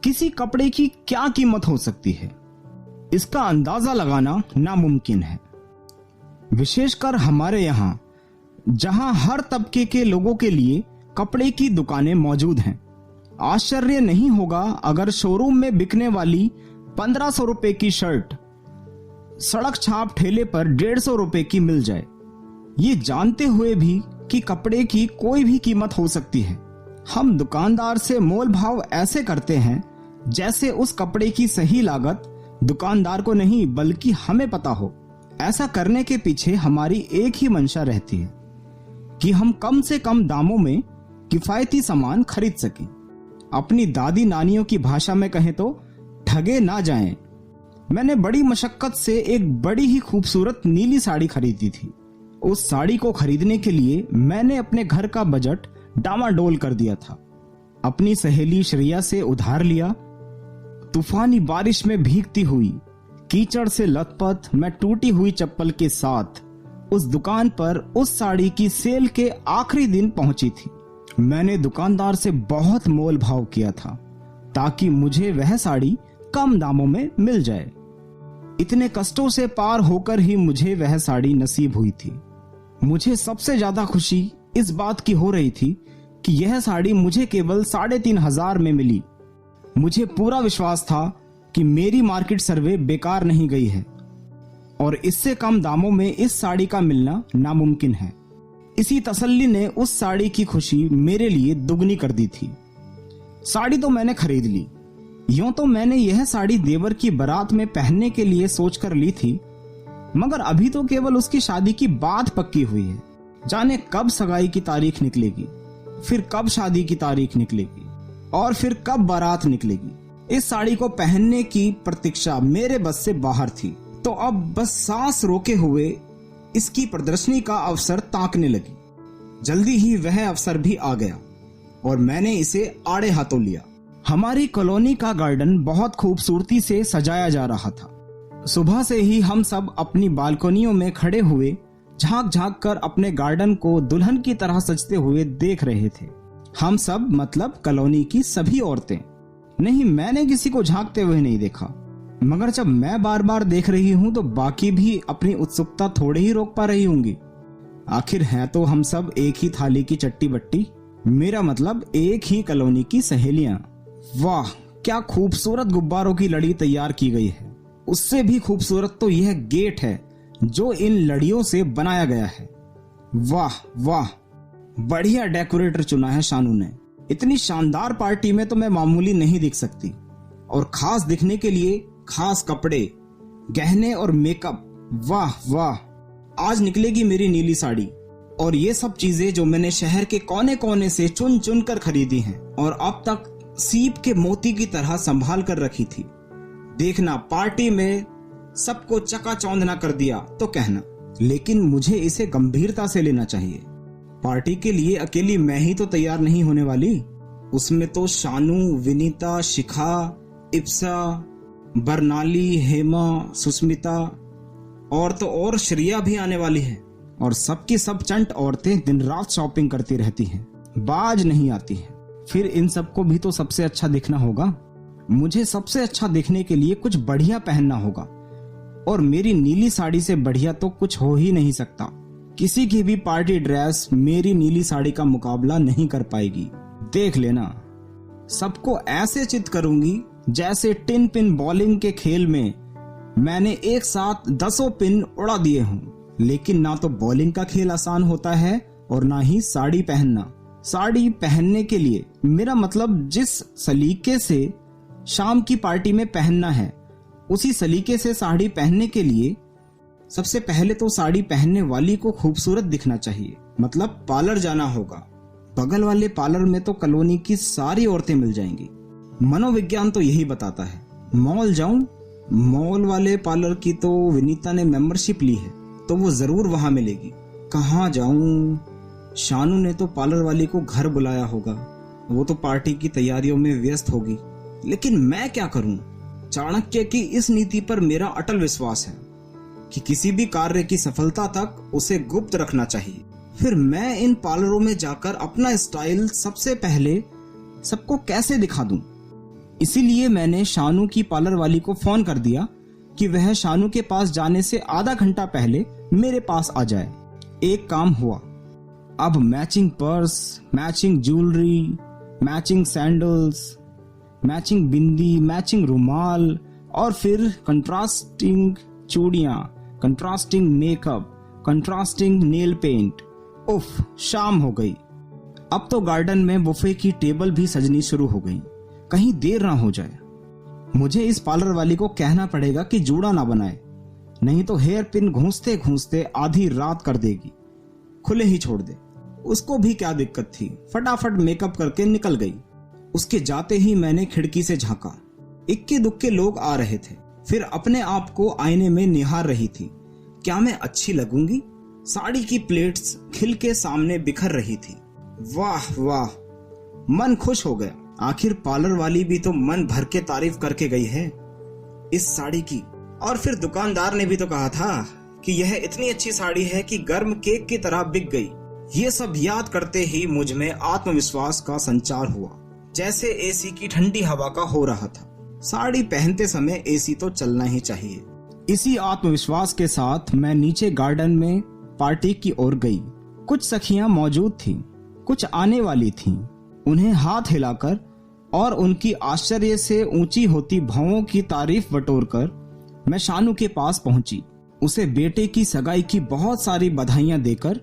किसी कपड़े की क्या कीमत हो सकती है, इसका अंदाजा लगाना नामुमकिन है। विशेषकर हमारे यहाँ, जहां हर तबके के लोगों के लिए कपड़े की दुकानें मौजूद हैं। आश्चर्य नहीं होगा अगर शोरूम में बिकने वाली 1500 रुपए की शर्ट सड़क छाप ठेले पर 150 रुपए की मिल जाए, ये जानते हुए भी कि कपड़े की कोई भी कीमत हो सकती है। हम दुकानदार से मोल भाव ऐसे करते हैं जैसे उस कपड़े की सही लागत दुकानदार को नहीं बल्कि हमें पता हो। ऐसा करने के पीछे हमारी एक ही मंशा रहती है कि हम कम से कम दामों में किफायती सामान खरीद सकें। अपनी दादी नानियों की भाषा में कहें तो ठगे ना जाएं। मैंने बड़ी मशक्कत से एक बड़ी ही खूबसूरत नीली साड़ी खरीदी थी। उस साड़ी को खरीदने के लिए मैंने अपने घर का बजट डामाडोल कर दिया था। अपनी सहेली श्रेया से उधार लिया। तूफानी बारिश में भीगती हुई, कीचड़ से लथपथ मैं टूटी हुई चप्पल के साथ उस दुकान पर उस साड़ी की सेल के आखिरी दिन पहुंची थी। मैंने दुकानदार से बहुत मोल भाव किया था ताकि मुझे वह साड़ी कम दामों में मिल जाए। इतने कष्टों से पार होकर ही मुझे वह साड़ी नसीब हुई थी। मुझे सबसे ज्यादा खुशी इस बात की हो रही थी कि यह साड़ी मुझे केवल 3500 में मिली। मुझे पूरा विश्वास था कि मेरी मार्केट सर्वे बेकार नहीं गई है और इससे कम दामों में इस साड़ी का मिलना नामुमकिन है। इसी तसल्ली ने उस साड़ी की खुशी मेरे लिए दुगनी कर दी थी। साड़ी तो मैंने खरीद ली। यूं तो मैंने यह साड़ी देवर की बारात में पहनने के लिए सोचकर ली थी, मगर अभी तो केवल उसकी शादी की बात पक्की हुई है। जाने कब सगाई की तारीख निकलेगी, फिर कब शादी की तारीख निकलेगी और फिर कब बारात निकलेगी। इस साड़ी को पहनने की प्रतीक्षा मेरे बस से बाहर थी, तो अब बस सांस रोके हुए इसकी प्रदर्शनी का अवसर ताकने लगी। जल्दी ही वह अवसर भी आ गया और मैंने इसे आड़े हाथों लिया। हमारी कॉलोनी का गार्डन बहुत खूबसूरती से सजाया जा रहा था। सुबह से ही हम सब अपनी बालकोनियों में खड़े हुए झांक झांक कर अपने गार्डन को दुल्हन की तरह सजते हुए देख रहे थे। हम सब मतलब कॉलोनी की सभी औरतें। नहीं, मैंने किसी को झांकते हुए नहीं देखा, मगर जब मैं बार बार देख रही हूं तो बाकी भी अपनी उत्सुकता थोड़े ही रोक पा रही होंगी। आखिर हैं तो हम सब एक ही थाली की चट्टी बट्टी, मेरा मतलब एक ही कॉलोनी की सहेलियां। वाह, क्या खूबसूरत गुब्बारों की लड़ी तैयार की गई है। उससे भी खूबसूरत तो यह गेट है जो इन लड़ियों से बनाया गया है। वाह वाह, बढ़िया डेकोरेटर चुना है शानू ने। इतनी शानदार पार्टी में तो मैं मामूली नहीं दिख सकती, और खास दिखने के लिए खास कपड़े, गहने और मेकअप। वाह वाह, आज निकलेगी मेरी नीली साड़ी। और ये सब चीजें जो मैंने शहर के कोने कोने से चुन चुन कर खरीदी हैं और अब तक सीप के मोती की तरह संभाल कर रखी थी। देखना, पार्टी में सबको चकाचौंध ना कर दिया तो कहना, लेकिन मुझे इसे गंभीरता से लेना चाहिए। पार्टी के लिए अकेली मैं ही तो तैयार नहीं होने वाली। उसमें तो शानू, विनीता, शिखा, इप्सा, बरनाली, हेमा, सुस्मिता और तो और श्रेया भी आने वाली है। और सबकी सब चंट औरतें दिन रात शॉपिंग करती रहती हैं, बाज नहीं आती हैं। फिर इन सबको भी तो सबसे अच्छा दिखना होगा। मुझे सबसे अच्छा दिखने के लिए कुछ बढ़िया पहनना होगा, और मेरी नीली साड़ी से बढ़िया तो कुछ हो ही नहीं सकता। किसी की भी पार्टी ड्रेस मेरी नीली साड़ी का मुकाबला नहीं कर पाएगी। देख लेना, सबको ऐसे चित करूंगी जैसे टिन पिन बॉलिंग के खेल में मैंने एक साथ 10 पिन उड़ा दिए हों। लेकिन ना तो बॉलिंग का खेल आसान होता है और ना ही साड़ी पहनना। साड़ी पहनने के लिए मेरा मतलब जिस सलीके से शाम की पार्टी में पहनना है, उसी सलीके से साड़ी पहनने के लिए सबसे पहले तो साड़ी पहनने वाली को खूबसूरत दिखना चाहिए। मतलब पार्लर जाना होगा। बगल वाले पार्लर में तो कॉलोनी की सारी औरतें मिल जाएंगी। मनोविज्ञान तो यही बताता है। मॉल जाऊं, मॉल वाले पार्लर की तो विनीता ने मेंबरशिप ली है, तो वो जरूर वहां मिलेगी। कहाँ जाऊं, शानू ने तो पार्लर वाली को घर बुलाया होगा, वो तो पार्टी की तैयारियों में व्यस्त होगी। लेकिन मैं क्या करूं? चाणक्य की इस नीति पर मेरा अटल विश्वास है कि किसी भी कार्य की सफलता तक उसे गुप्त रखना चाहिए। फिर मैं इन पार्लरों में जाकर अपना स्टाइल सबसे पहले सबको कैसे दिखा दूं? इसीलिए मैंने शानू की पार्लर वाली को फोन कर दिया कि वह शानू के पास जाने से आधा घंटा पहले मेरे पास आ जाए। एक काम हुआ। अब matching purse, matching jewellery, matching sandals, matching bindi, matching रुमाल और फिर कंट्रास्टिंग चूड़ियां, contrasting makeup, contrasting nail paint. उफ, शाम हो गई। अब तो गार्डन में बुफे की टेबल भी सजनी शुरू हो गई। कहीं देर ना हो जाए। मुझे इस पार्लर वाली को कहना पड़ेगा कि जूड़ा ना बनाए, नहीं तो हेयर पिन घूंसते घूंसते आधी रात कर देगी। खुले ही छोड़ दे। उसको भी क्या दिक्कत थी, फटाफट मेकअप करके निकल गई। उसके जाते ही मैंने खिड़की से झांका। इक्के दुक्के लोग आ रहे थे। फिर अपने आप को आईने में निहार रही थी। क्या मैं अच्छी लगूंगी? साड़ी की प्लेट्स खिल के सामने बिखर रही थी। वाह वाह, मन खुश हो गया। आखिर पार्लर वाली भी तो मन भर के तारीफ करके गई है इस साड़ी की। और फिर दुकानदार ने भी तो कहा था कि यह इतनी अच्छी साड़ी है कि गर्म केक की तरह बिक गई। ये सब याद करते ही मुझ में आत्मविश्वास का संचार हुआ, जैसे एसी की ठंडी हवा का हो रहा था। साड़ी पहनते समय एसी तो चलना ही चाहिए। इसी आत्मविश्वास के साथ मैं नीचे गार्डन में पार्टी की ओर गई। कुछ सखियां मौजूद थीं, कुछ आने वाली थीं। उन्हें हाथ हिलाकर और उनकी आश्चर्य से ऊंची होती भौं की तारीफ बटोरकर मैं शानू के पास पहुंची। उसे बेटे की सगाई की बहुत सारी बधाइयां देकर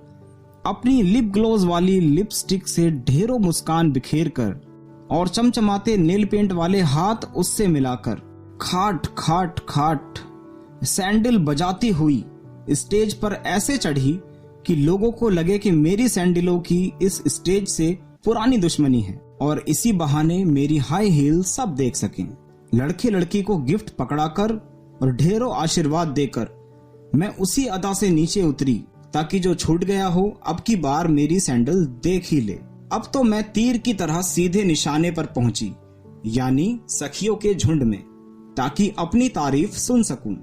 अपनी लिप ग्लोज वाली लिपस्टिक से ढेरों मुस्कान बिखेर कर और चमचमाते नेल पेंट वाले हाथ उससे मिलाकर खाट खाट खाट सैंडल बजाती हुई स्टेज पर ऐसे चढ़ी कि लोगों को लगे कि मेरी सैंडलों की इस स्टेज से पुरानी दुश्मनी है और इसी बहाने मेरी हाई हील सब देख सकें। लड़के लड़की को गिफ्ट पकड़ाकर और ढेरों आशीर्वाद देकर मैं उसी अदा से नीचे उतरी ताकि जो छूट गया हो अब की बार मेरी सैंडल देख ही ले। अब तो मैं तीर की तरह सीधे निशाने पर पहुंची, यानी सखियों के झुंड में, ताकि अपनी तारीफ सुन सकूं।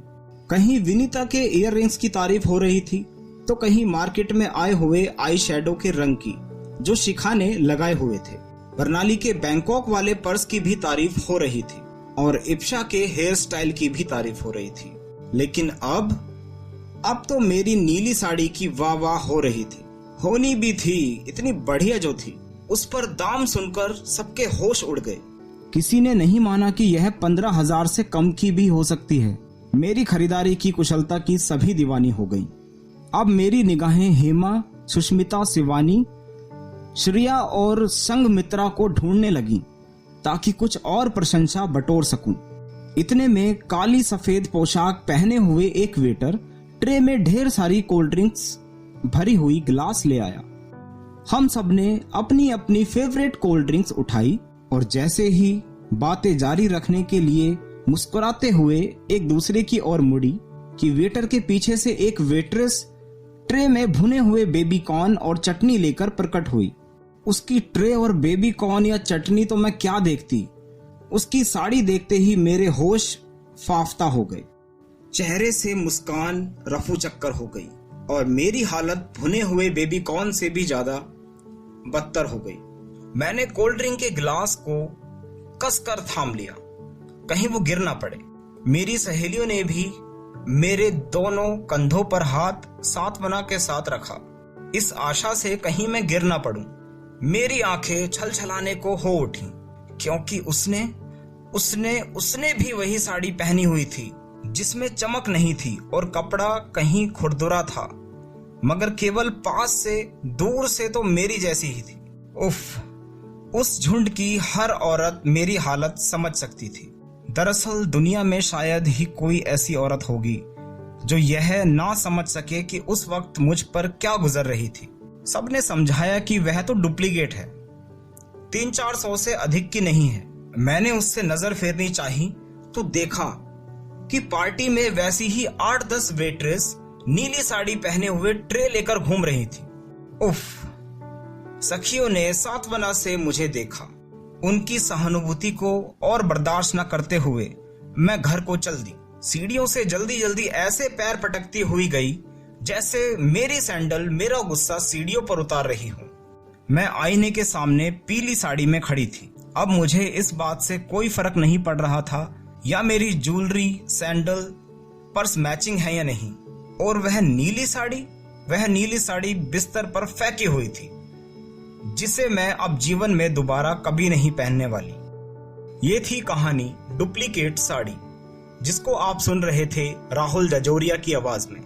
कहीं विनीता के इयररिंग्स की तारीफ हो रही थी तो कहीं मार्केट में आए हुए आई शैडो के रंग की जो शिखा ने लगाए हुए थे। बरनाली के बैंकॉक वाले पर्स की भी तारीफ हो रही थी और इप्शा के हेयर स्टाइल की भी तारीफ हो रही थी। लेकिन अब तो मेरी नीली साड़ी की वाह वाह हो रही थी। होनी भी थी, इतनी बढ़िया जो थी। उस पर दाम सुनकर सबके होश उड़ गए। किसी ने नहीं माना कि यह 15,000 से कम की भी हो सकती है। मेरी खरीदारी की कुशलता की सभी दीवानी हो गई। अब मेरी निगाहें हेमा, सुष्मिता, शिवानी, श्रिया और संगमित्रा को ढूंढने लगी ताकि कुछ और प्रशंसा बटोर सकूं। इतने में काली सफेद पोशाक पहने हुए एक वेटर ट्रे में ढेर सारी कोल्ड ड्रिंक्स भरी हुई गिलास ले आया। हम सब ने अपनी अपनी फेवरेट कोल्ड ड्रिंक्स उठाई और जैसे ही बातें जारी रखने के लिए मुस्कुराते हुए एक दूसरे की ओर मुड़ी कि वेटर के पीछे से एक वेट्रेस ट्रे में भुने हुए बेबी कॉर्न और चटनी लेकर प्रकट हुई। उसकी ट्रे और बेबी कॉर्न या चटनी तो मैं क्या देखती, उसकी साड़ी देखते ही मेरे होश फाफ्ता हो गए। चेहरे से मुस्कान रफू चक्कर हो गई और मेरी हालत भुने हुए बेबी कॉर्न से भी ज्यादा बदतर हो गई। मैंने कोल्ड ड्रिंक के गिलास को कसकर थाम लिया, कहीं वो गिर ना पड़े। मेरी सहेलियों ने भी मेरे दोनों कंधों पर हाथ सांत्वना के साथ रखा, इस आशा से कहीं मैं गिर ना पड़ूं। मेरी आंखें छलछलाने को हो उठी क्योंकि उसने भी वही साड़ी पहनी हुई थी जिसमें चमक नहीं थी और कपड़ा कहीं खुरदुरा था, मगर केवल पास से दूर से तो मेरी जैसी ही थी। उफ, उस झुंड की हर औरत मेरी हालत समझ सकती थी। दरअसल दुनिया में शायद ही कोई ऐसी औरत होगी जो यह ना समझ सके कि उस वक्त मुझ पर क्या गुजर रही थी। सबने समझाया कि वह तो डुप्लीकेट है, 300-400 से अधिक की नहीं है। मैंने उससे नजर फेरनी चाही तो देखा कि पार्टी में वैसी ही 8-10 वेट्रेस नीली साड़ी पहने हुए ट्रे लेकर घूम रही थी। उफ, सखियों ने सांत्वना से मुझे देखा। उनकी सहानुभूति को और बर्दाश्त न करते हुए मैं घर को चल दी। सीढ़ियों से जल्दी जल्दी ऐसे पैर पटकती हुई गई जैसे मेरी सैंडल मेरा गुस्सा सीढ़ियों पर उतार रही हो। मैं आईने के सामने पीली साड़ी में खड़ी थी। अब मुझे इस बात से कोई फर्क नहीं पड़ रहा था या मेरी ज्वेलरी, सैंडल, पर्स मैचिंग है या नहीं। और वह नीली साड़ी बिस्तर पर फेंकी हुई थी, जिसे मैं अब जीवन में दोबारा कभी नहीं पहनने वाली। ये थी कहानी डुप्लीकेट साड़ी, जिसको आप सुन रहे थे राहुल जजोरिया की आवाज में।